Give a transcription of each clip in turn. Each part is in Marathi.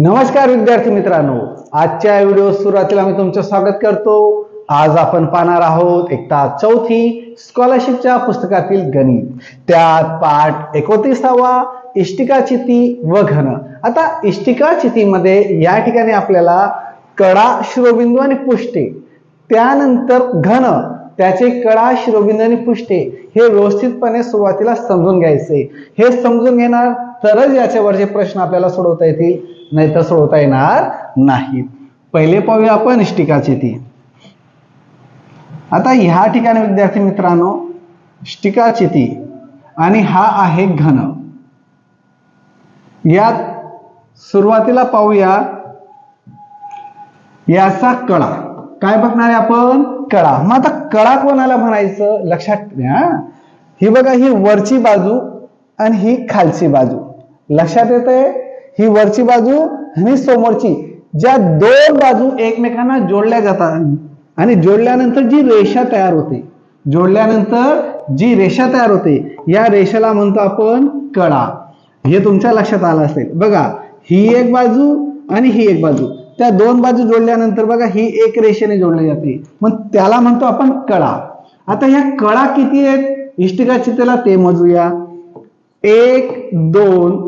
नमस्कार विद्यार्थी मित्रांनो, आजच्या व्हिडिओ सुरुवातीला मी तुमचं स्वागत करतो। आज आपण पाहणार आहोत इयत्ता चौथी स्कॉलरशिपच्या पुस्तकातील गणित, त्यात पाठ 29वा इष्टिकाचिती व घन। आता इष्टिकाचितीमध्ये या ठिकाणी आपल्याला कडा, शिरोबिंदू आणि पुष्टे, त्यानंतर घन, त्याचे कडा, शिरोबिंदू आणि पुष्टे हे व्यवस्थितपणे सुरुवातीला समजून घ्यायचे। हे समजून घेणार तरच याच्यावरचे प्रश्न आपल्याला सोडवता येतील, नाही तर सोडवता येणार नाहीत। पहिले पाहूया आपण इष्टिकाचिती। आता ह्या ठिकाणी विद्यार्थी मित्रांनो इष्टिकाचिती आणि हा आहे घन। यात सुरुवातीला पाहूया याचा कडा, काय बघणार आहे आपण? कडा। मग आता कडा कोणाला म्हणायचं लक्षात घ्या। ही बघा, ही वरची बाजू आणि ही खालची बाजू, लक्षात येते? ही वरची बाजू आणि समोरची, ज्या दोन बाजू एकमेकांना जोडल्या जातात आणि जोडल्यानंतर जी रेषा तयार होते, या रेषेला म्हणतो आपण कडा। हे तुमच्या लक्षात आलं असेल। बघा, ही एक बाजू आणि ही एक बाजू, त्या दोन बाजू जोडल्यानंतर बघा ही एक रेषेने जोडली जाते, मग त्याला म्हणतो आपण कडा। आता ह्या कडा किती आहेत इष्टिकाचितीला ते मोजूया। 1 2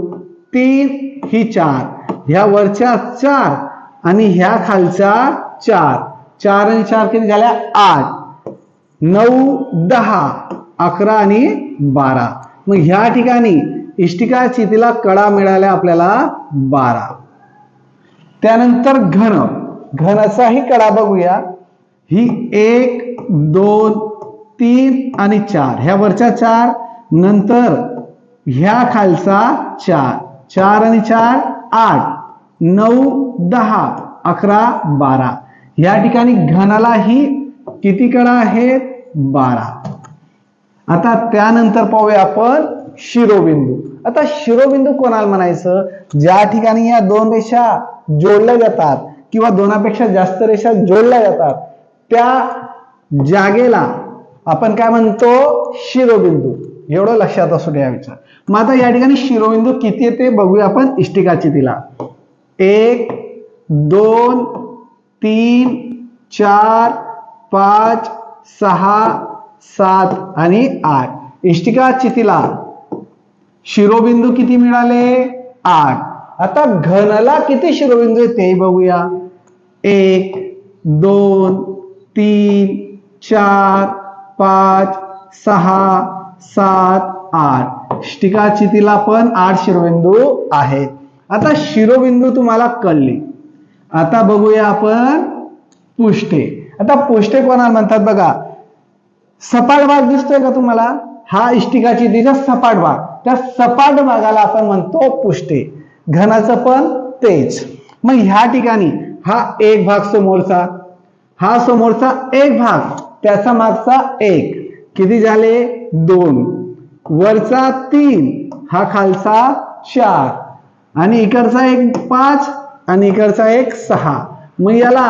3 ही 4, ह्या वरच्या 4 आणि ह्या खालच्या 4, 4 आणि 4 किती झाल्या? 8, 9 10 11 आणि 12। मग ह्या ठिकाणी इष्टिकाचितीला कडा मिळाल्या आपल्याला 12। त्यानंतर घन, घनाचाही कडा बघूया। ही 1 2 3 आणि 4, ह्या वरच्या 4 नंतर ह्या खालचा 4, 4 आणि 4 8 9 10 11 12। या ठिकाणी घनालाही किती कडा आहेत? 12। आता त्यानंतर पाहूया आपण शिरोबिंदू। आता शिरोबिंदू कोणाला म्हणायचं? ज्या ठिकाणी या दोन रेषा जोडल्या जातात किंवा दोनापेक्षा जास्त रेषा जोडल्या जातात, त्या जागेला आपण काय म्हणतो? शिरोबिंदू। एवढं लक्षात असू द्या विचार। मग आता या ठिकाणी शिरोबिंदू किती येते बघूया आपण इष्टिकाचितीला। 1 2 3 4 5 6 7 आणि 8। इष्टिकाचितीला शिरोबिंदू किती मिळाले? 8। आता घनला किती शिरोबिंदू आहेत ते बघूया। 1 2 3 4 5 6 7 8। इष्टिकाचितीला पण 8 शिरोबिंदू आहेत। आता शिरोबिंदू तुम्हाला कळले। आता बघूया आपण पुष्टे। आता पुष्टे कोणाला म्हणतात बघा। सपाट भाग दिसतोय का तुम्हाला? हा इष्टिकाचितीचा सपाट भाग, त्या सपाट भागाला आपण म्हणतो पुष्टे। घनाचं पण तेच। मग ह्या ठिकाणी हा एक भाग समोरचा, हा समोरचा एक भाग, त्याचा मागचा 1, किती झाले? 2, वरचा 3, हा खालचा 4 आणि इकडचा एक 5 आणि इकडचा एक 6। मग याला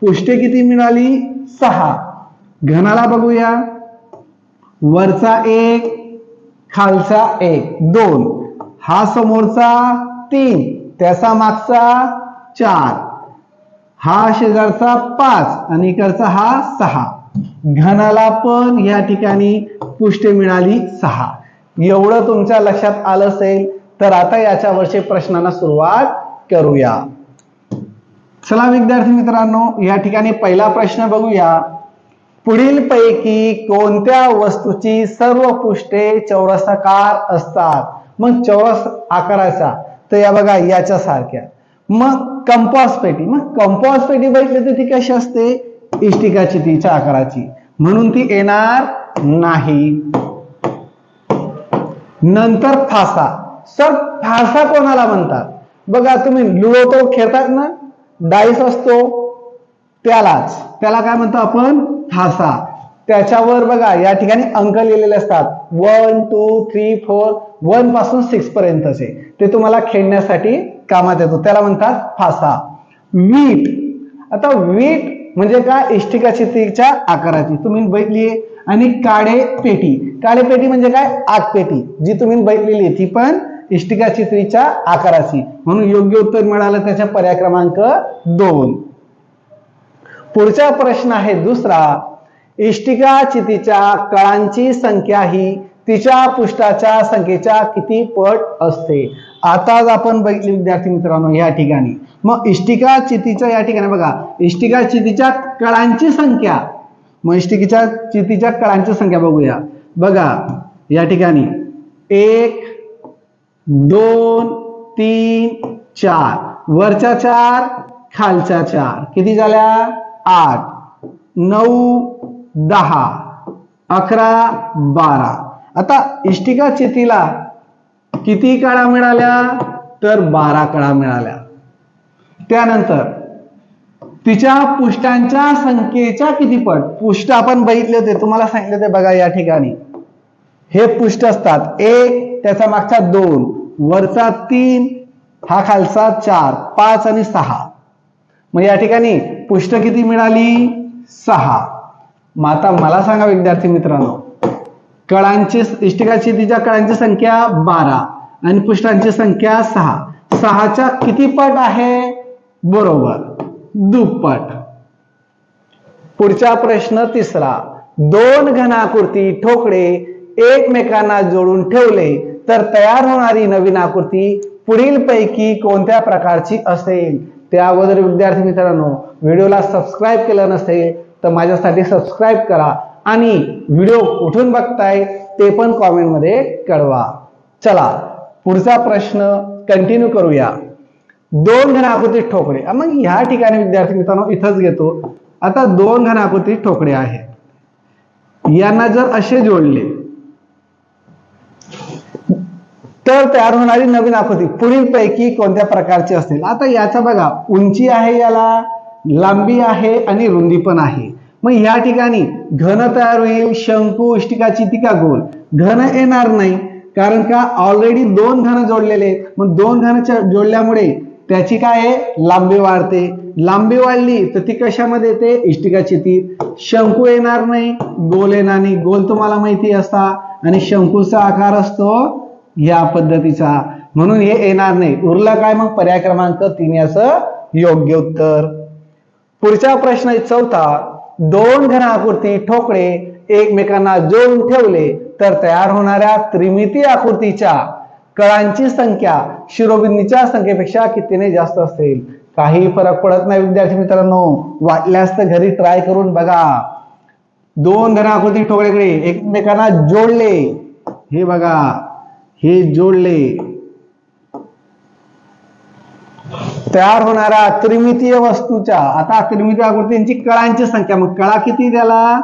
पुष्टे किती मिळाली? 6। घनाला बघूया। वरचा 1, खालचा 1 2, हा समोरचा 3, त्याचा मागचा 4, हा शेजारचा 5 आणि इकडचा हा 6। घनाला पण या ठिकाणी पुष्टे मिळाली 6। एवढं तुमच्या लक्षात आलं असेल तर आता याच्यावरचे प्रश्नांना सुरुवात करूया। चला विद्यार्थी मित्रांनो, या ठिकाणी पहिला प्रश्न बघूया। पुढील पैकी कोणत्या वस्तूची सर्व पुष्टे चौरसाकार असतात? मग चौरस आकाराचा, तर या बघा याच्या सारख्या। मग कंपास पेटी, मग कंपास पेटी बघितली तर ती कशी असते? इष्टिकाचितीच्या आकाराची, म्हणून ती येणार नाही। नंतर फासा। सर फासा कोणाला म्हणतात? बघा, तुम्ही लुडो तो खेळतात ना, डाईस असतो त्याला काय म्हणतो आपण? फासा। त्याच्यावर बघा या ठिकाणी अंक लिहिलेले असतात, 1 2 3 4, 1 पासून 6 पर्यंतचे, ते तुम्हाला खेळण्यासाठी कामात येतो, त्याला म्हणतात फासा। वीट। आता वीट म्हणजे काय? इष्टिकाचितीच्या आकाराची तुम्ही बघितली। आणि काळे पेटी, काळे पेटी म्हणजे काय? आग पेटी, जी तुम्ही बघितलेली ती पण इष्टिका चित्रीच्या आकाराची, म्हणून योग्य उत्तर मिळालं त्याच्या पर्याय क्रमांक 2. पुढचा प्रश्न आहे दुसरा. इष्टिका चितीच्या कळांची संख्या ही तिच्या पृष्ठाच्या संख्येच्या किती पट असते? आताच आपण बघितले विद्यार्थी मित्रांनो या ठिकाणी. मग इष्टिका चितीच्या या ठिकाणी बघा, इष्टिका चितीच्या कळांची संख्या, मग इष्टिकेच्या चितीच्या कळांची संख्या बघूया. बघा या ठिकाणी 1 2 3 4, वरच्या 4 खालच्या 4 किती झाल्या? 8 9 10 11 12. आता इष्टिका चितीला किती कळा मिळाल्या? तर 12 कळा मिळाल्या. त्यानंतर तिच्या पृष्ठांच्या संख्येच्या किती पट? पृष्ठ आपण बघितले होते, तुम्हाला सांगितले होते बघा या ठिकाणी. हे पृष्ठ असतात 1, त्याचा मागचा 2, वरचा 3, हा खालचा 4, 5 आणि 6. मग या ठिकाणी पृष्ठ किती मिळाली? 6. मग आता मला सांगा विद्यार्थी मित्रांनो, कळांची इष्टिका चितीच्या कळांची संख्या 12 आणि पृष्ठांची संख्या 6. 6च्या किती पट आहे? बरोबर, दुप्पट. पुढचा प्रश्न तिसरा. 2 घनाकृती ठोकळे एकमेकांना जोडून ठेवले तर तयार होणारी नवीन आकृती पुढील पैकी कोणत्या प्रकारची असेल? त्या अगोदर विद्यार्थी मित्रांनो, व्हिडिओला सबस्क्राईब केलं नसेल तर माझ्यासाठी सबस्क्राईब करा आणि व्हिडिओ कुठून बघताय ते पण कॉमेंट मध्ये कळवा. चला पुढचा प्रश्न कंटिन्यू करूया. 2 घनाकृती ठोकळे. मग ह्या ठिकाणी विद्यार्थी मित्रांनो इथंच घेतो. आता 2 घनाकृती ठोकळे आहेत, यांना जर असे जोडले तर तयार होणारी नवीन आकृती पुढील पैकी कोणत्या प्रकारची असेल? आता याचा बघा, उंची आहे, याला लांबी आहे आणि रुंदी पण आहे. मग या ठिकाणी घन तयार होईल, शंकू, इष्टिका, चितिका, गोल. घन येणार नाही, कारण का ऑलरेडी 2 घन जोडलेले आहेत. मग 2 घन जोडल्यामुळे त्याची काय आहे? लांबी वाढते. लांबी वाढली तर ती कशामध्ये येते? इष्टिका चितीत. शंकू येणार नाही, गोल येणार नाही. गोल तुम्हाला माहिती असता आणि शंकूचा आकार असतो या पद्धतीचा, म्हणून हे येणार नाही. उरला काय? मग पर्याय क्रमांक 3 याचं योग्य उत्तर. पुढचा प्रश्न आहे चौथा. 2 घनाकृती ठोकळे एकमेकांना जोडून ठेवले तर तयार होणाऱ्या त्रिमितीय आकृतीच्या कळांची संख्या शिरोबिंदूच्या संख्येपेक्षा कितीने जास्त असेल? काही फरक पडत नाही विद्यार्थी मित्रांनो, वाटल्यास तर घरी ट्राय करून बघा. 2 घनाकृती ठोकळेकडे एकमेकांना जोडले, हे बघा, हे जोडले, तयार होणाऱ्या त्रिमितीय वस्तूच्या, आता त्रिमितीय आकृतींची कळांची संख्या, मग कळा किती त्याला?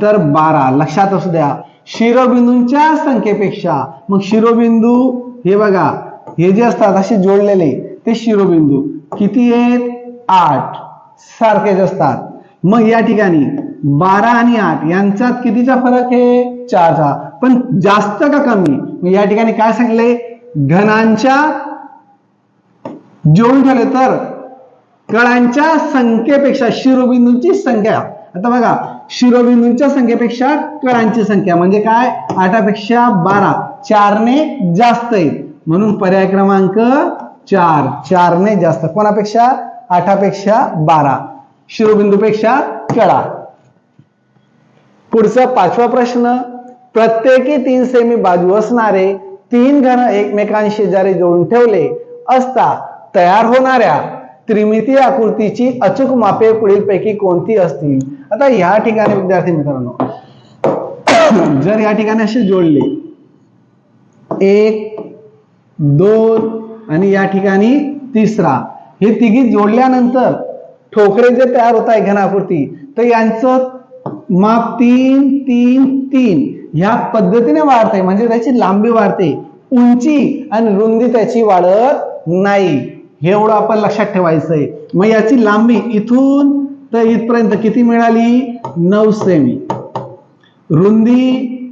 तर 12. लक्षात असू द्या, शिरोबिंदूंच्या संख्येपेक्षा. मग शिरोबिंदू हे बघा, हे जे असतात असे जोडलेले ते शिरोबिंदू किती आहेत? 8 सारखेच असतात. मग या ठिकाणी 12 आणि 8 यांच्यात कितीचा फरक आहे? 4चा. पण जास्त का कमी? मग या ठिकाणी काय सांगितले? घनांच्या जोडून ठेवले तर कळांच्या संख्येपेक्षा शिरोबिंदूंची संख्या. आता बघा, शिरोबिंदूंच्या संख्येपेक्षा कळांची संख्या म्हणजे काय? 8पेक्षा 12, 4ने जास्त आहे, म्हणून पर्याय क्रमांक 4. 4ने जास्त. कोणापेक्षा? 8पेक्षा 12, शिरोबिंदूपेक्षा कळा. पुढचा 5वा प्रश्न. प्रत्येकी 3 सेमी बाजू असणारे 3 घन एकमेकांशेजारी जोडून ठेवले असता तयार होणाऱ्या त्रिमितीय आकृतीची अचूक मापे पुढीलपैकी कोणती असतील? आता या ठिकाणी विद्यार्थी मित्रांनो, जर या ठिकाणी असे जोडले 1 2 आणि या ठिकाणी 3रा, हे तिघी जोडल्यानंतर ठोकळे जे तयार होत आहे घनाकृती, तर यांचं माप 3 3 3 ह्या पद्धतीने वाढते, म्हणजे त्याची लांबी वाढते, उंची आणि रुंदी त्याची वाढत नाही. हे एवढं आपण लक्षात ठेवायचंय. मग याची लांबी इथून तर इथपर्यंत किती मिळाली? 9 सेमी. रुंदी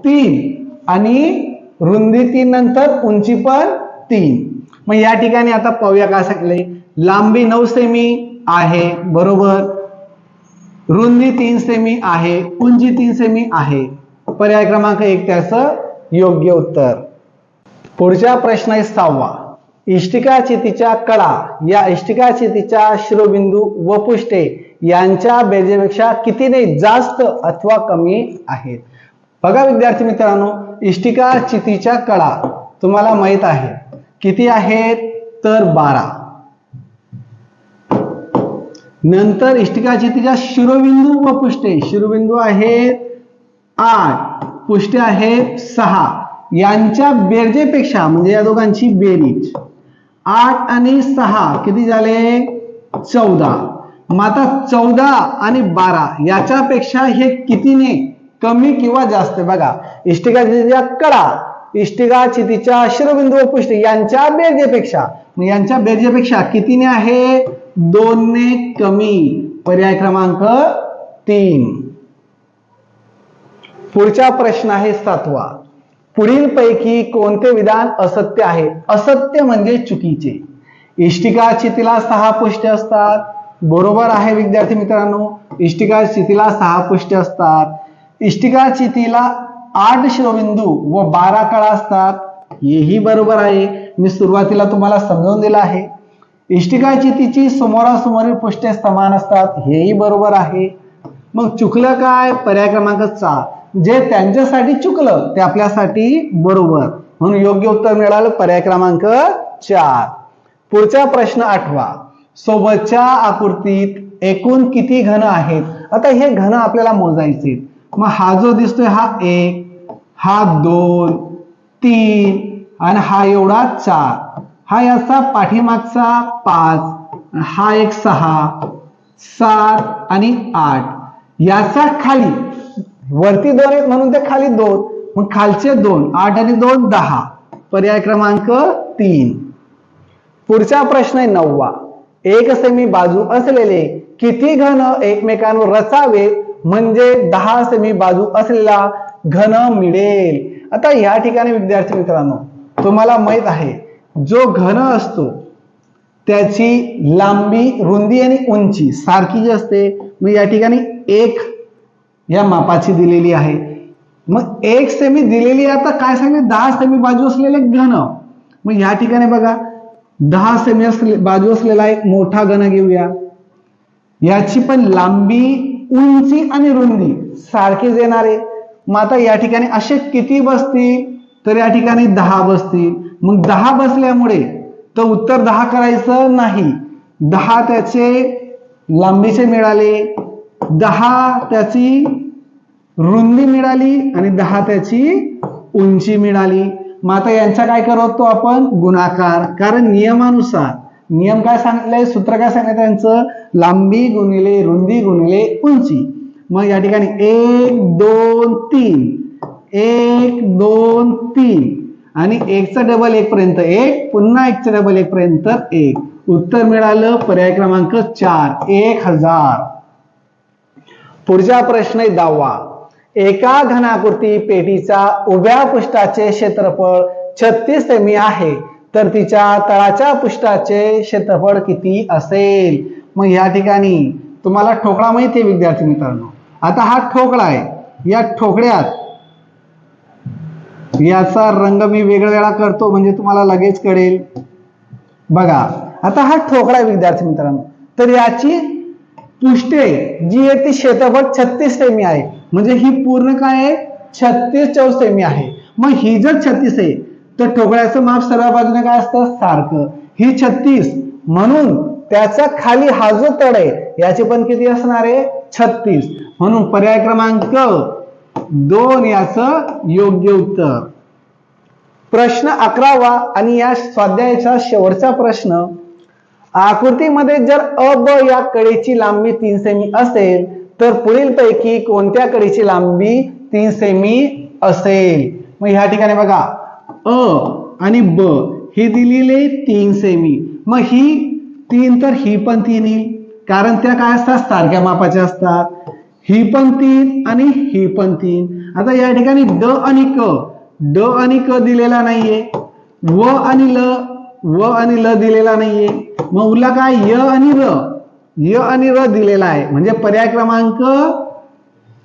3 आणि रुंदी 3 नंतर उंची पण 3. मग या ठिकाणी आता पाहूया काय सांगितले. लांबी 9 सेमी आहे, बरोबर. रुंदी 3 सेमी आहे, उंची 3 सेमी आहे. पर्याय क्रमांक 1 त्याचं योग्य उत्तर. पुढचा प्रश्न आहे 6वा. इष्टिकाचितीच्या कडा या इष्टिकाचितीच्या शिरोबिंदू व पुष्टे यांच्या बेरजेपेक्षा कितीने जास्त अथवा कमी आहेत. बघा विद्यार्थी मित्रांनो, इष्टिकाचितीच्या कडा तुम्हाला माहित आहे किती आहेत, तर 12. नंतर इष्टिकाचितीच्या शिरोबिंदू व पुष्टे, शिरोबिंदू आहेत 8, पुष्टे आहेत 6. यांच्या बेरजेपेक्षा म्हणजे या दोघांची बेरीज 8 आणि 6 किती झाले, 14. मग आता 14 आणि 12 याच्यापेक्षा हे कितीने कमी किंवा जास्त. बघा, इष्टिकाचितीच्या कडा इष्टिकाचितीच्या शिरोबिंदू व पुष्टे यांच्या बेरजेपेक्षा कितीने आहे, 2 ने कमी. पर्याय क्रमांक 3. पुढचा प्रश्न आहे 7वा. पुढील पैकी कोणते विधान असत्य आहे. असत्य म्हणजे चुकीचे. इष्टिकाचितीला 6 पुष्टे असतात, बरोबर आहे विद्यार्थी मित्रांनो. इष्टिकाचितीला 6 पुष्टे असतात. इष्टिकाचितीला 8 शिरोबिंदू व 12 कडा असतात, हेही बरोबर आहे. मी सुरुवातीला तुम्हाला समजावून दिलं आहे. इष्टिकाचितीची समोरासमोरील पुष्टे समान असतात, हेही बरोबर आहे. मग चुकलं काय, पर्याय क्रमांक 4. जे त्यांच्यासाठी चुकलं ते आपल्यासाठी बरोबर, म्हणून योग्य उत्तर मिळालं पर्याय क्रमांक 4. पुढचा प्रश्न 8वा. सोबतच्या आकृतीत एकूण किती घन आहेत. आता हे घन आपल्याला मोजायचे. मग हा जो दिसतोय हा 1, हा 2, 3 आणि हा एवढा 4. हा याचा पाठीमागचा 5, हा एक 6, 7 आणि 8. याचा खाली वरती 2 आहेत म्हणून ते खाली 2, मग खालचे 2, 8 आणि 2 10. पर्याय क्रमांक 3. पुढचा प्रश्न आहे 9वा. एक सेमी बाजू असलेले किती घन एकमेकांवर रचावे म्हणजे 10 सेमी बाजू असलेला घन मिळेल. आता या ठिकाणी विद्यार्थी मित्रांनो तुम्हाला माहित आहे, जो घन असतो त्याची लांबी, रुंदी आणि उंची सारखी जी असते. मग या ठिकाणी 1 या मापाची दिलेली आहे. मग 1 सेमी दिलेली आहे. आता काय सांगितलं, 10 सेमी बाजू असलेले घन. मग या ठिकाणी बघा 10 सेमी बाजू असलेला एक मोठा घन घेऊया. याची पण लांबी, उंची आणि रुंदी सारखीच येणार आहे. मग आता या ठिकाणी असे किती बसतील, तर या ठिकाणी 10 बसतील. मग 10 बसल्यामुळे तर उत्तर 10 करायचं नाही. 10 त्याचे लांबीचे मिळाले, 10 त्याची रुंदी मिळाली आणि 10 त्याची उंची मिळाली. मग आता यांचा काय करतो आपण, गुणाकार. कारण नियमानुसार, नियम काय सांगितलंय, सूत्र काय सांगितलं त्यांचं, लांबी गुणिले रुंदी गुणिले उंची. मग या ठिकाणी 1 2 3, 1 2 3 आणि 1चा डबल 1 पर्यंत 1, पुन्हा 1चा डबल 1 पर्यंत 1. उत्तर मिळालं पर्याय क्रमांक 4, 1000. पुढचा प्रश्न आहे 10वा. एका घनाकृती पेटीचा उभ्या पृष्ठाचे क्षेत्रफळ 36 सेमी आहे, तर तिच्या तळाच्या पृष्ठाचे क्षेत्रफळ किती असेल. मग या ठिकाणी तुम्हाला ठोकळा माहिती आहे विद्यार्थी मित्रांनो. आता हा ठोकळा आहे. या ठोकळ्यात याचा रंग मी वेगळा करतो म्हणजे तुम्हाला लगेच कळेल. बघा, आता हा ठोकळा आहे विद्यार्थी मित्रांनो. तर याची पुष्टे जी आहे ती क्षेत्रफळ 36 सेमी आहे. म्हणजे ही पूर्ण काय आहे, 36 चौरस सेमी आहे. मग ही जर 36 आहे तर ठोकळ्याचं माप सर्व बाजूने काय असतं, सारखं. ही 36 म्हणून त्याचा खाली हा जो तळ आहे याचे पण किती असणार आहे, 36. म्हणून पर्याय क्रमांक 2 याचं योग्य उत्तर. प्रश्न 11वा आणि या स्वाध्यायाचा शेवटचा प्रश्न. आकृतीमध्ये जर अ ब या कडेची लांबी 3 सेमी असेल तर पुढील पैकी कोणत्या कडेची लांबी 3 सेमी असेल. मग ह्या ठिकाणी बघा अ आणि ब हे दिलेले 3 सेमी. मग ही 3 तर ही पण 3 येईल, कारण त्या काय असतात, सारख्या मापाच्या असतात. ही पण 3 आणि ही पण 3. आता या ठिकाणी ड आणि क दिलेला नाहीये, व आणि ल दिलेला नाहीये. मग उरला काय, य आणि र दिलेला आहे. म्हणजे पर्याय क्रमांक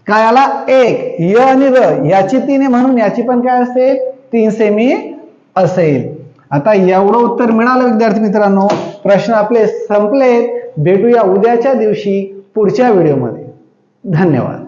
काय आला, 1. य आणि र याची 3 आहे म्हणून याची पण काय असेल, 3 सेमी असेल. आता एवढं उत्तर मिळालं विद्यार्थी मित्रांनो. प्रश्न आपले संपलेत. भेटूया उद्याच्या दिवशी पुढच्या व्हिडिओमध्ये. धन्यवाद.